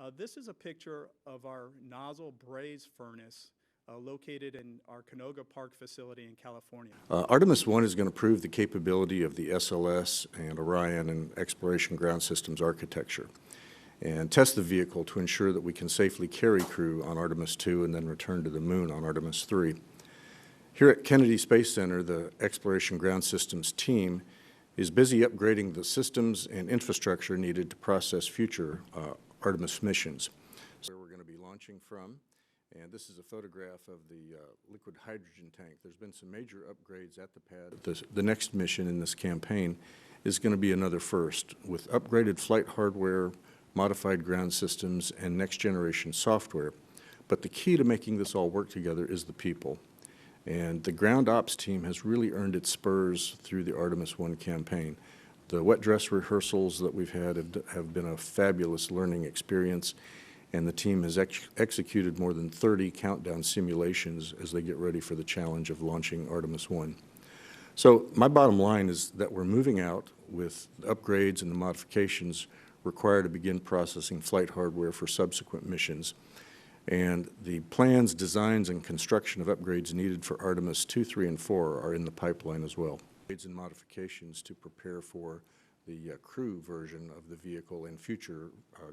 This is a picture of our nozzle braise furnace located in our Canoga Park facility in California. Artemis One is going to prove the capability of the SLS and Orion and Exploration Ground Systems architecture and test the vehicle to ensure that we can safely carry crew on Artemis 2 and then return to the moon on Artemis 3. Here at Kennedy Space Center, the Exploration Ground Systems team is busy upgrading the systems and infrastructure needed to process future Artemis missions. So we're going to be launching from, and this is a photograph of the liquid hydrogen tank. There's been some major upgrades at the pad. The next mission in this campaign is going to be another first, with upgraded flight hardware, modified ground systems, and next-generation software. But the key to making this all work together is the people. And the ground ops team has really earned its spurs through the Artemis One campaign. The wet dress rehearsals that we've had have been a fabulous learning experience, and the team has executed more than 30 countdown simulations as they get ready for the challenge of launching Artemis One. So my bottom line is that we're moving out with the upgrades and the modifications required to begin processing flight hardware for subsequent missions. And the plans, designs, and construction of upgrades needed for Artemis 2, 3, and 4 are in the pipeline as well. Upgrades and modifications to prepare for the crew version of the vehicle and future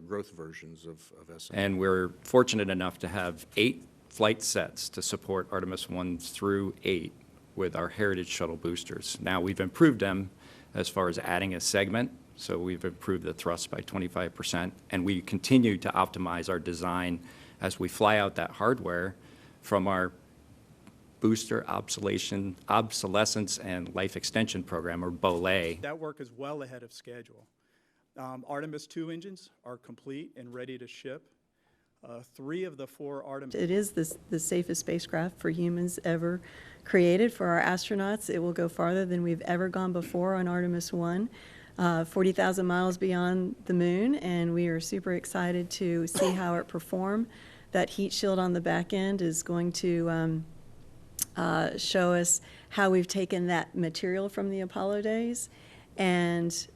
growth versions of SM. And we're fortunate enough to have 8 flight sets to support Artemis 1 through 8 with our Heritage Shuttle boosters. Now we've improved them as far as adding a segment, so we've improved the thrust by 25%, and we continue to optimize our design as we fly out that hardware from our booster obsolescence and life extension program, or BOLE. That work is well ahead of schedule. Artemis 2 engines are complete and ready to ship. 3 of the 4 Artemis... It is the safest spacecraft for humans ever created. For our astronauts, it will go farther than we've ever gone before on Artemis 1. 40,000 miles beyond the moon, and we are super excited to see how it performs. That heat shield on the back end is going to show us how we've taken that material from the Apollo days and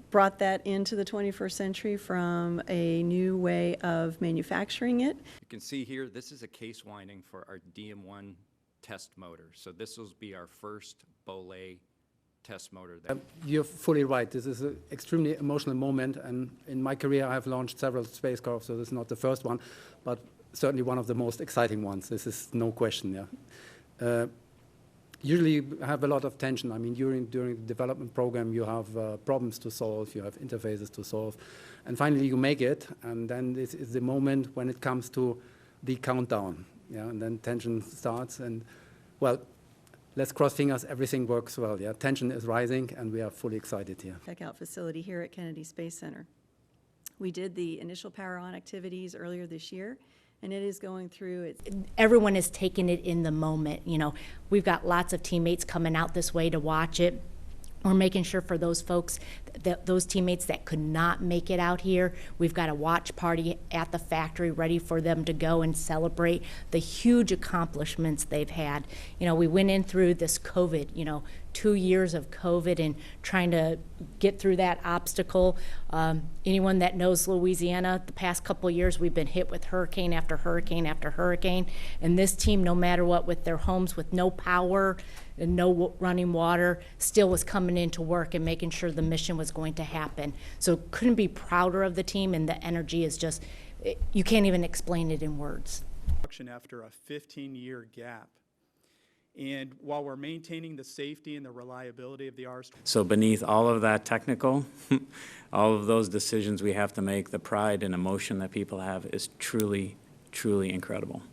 brought that into the 21st century from a new way of manufacturing it. You can see here, this is a case winding for our DM1 test motor. So this will be our first BOLE test motor. You're fully right. This is an extremely emotional moment, and in my career I have launched several spacecraft, so this is not the first one, but certainly one of the most exciting ones. This is no question. Yeah. Usually you have a lot of tension. I mean, during the development program you have problems to solve, you have interfaces to solve, and finally you make it, and then this is the moment when it comes to the countdown. Yeah, and then tension starts, and well, let's cross fingers, everything works well. Yeah, tension is rising, and we are fully excited here. Checkout facility here at Kennedy Space Center. We did the initial power-on activities earlier this year, and it is going through its... Everyone is taking it in the moment. You know, we've got lots of teammates coming out this way to watch it. We're making sure for those folks, those teammates that could not make it out here, we've got a watch party at the factory ready for them to go and celebrate the huge accomplishments they've had. You know, we went in through this COVID, 2 years of COVID and trying to get through that obstacle. Anyone that knows Louisiana, the past couple of years we've been hit with hurricane after hurricane after hurricane, and this team, no matter what, with their homes with no power and no running water, still was coming into work and making sure the mission was going to happen. So couldn't be prouder of the team, and the energy is just, you can't even explain it in words. After a 15-year gap. And while we're maintaining the safety and the reliability of the Rs. So beneath all of that technical, all of those decisions we have to make, the pride and emotion that people have is truly, truly incredible.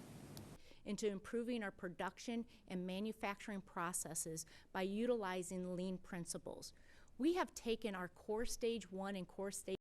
Into improving our production and manufacturing processes by utilizing lean principles. We have taken our core stage 1 and core stage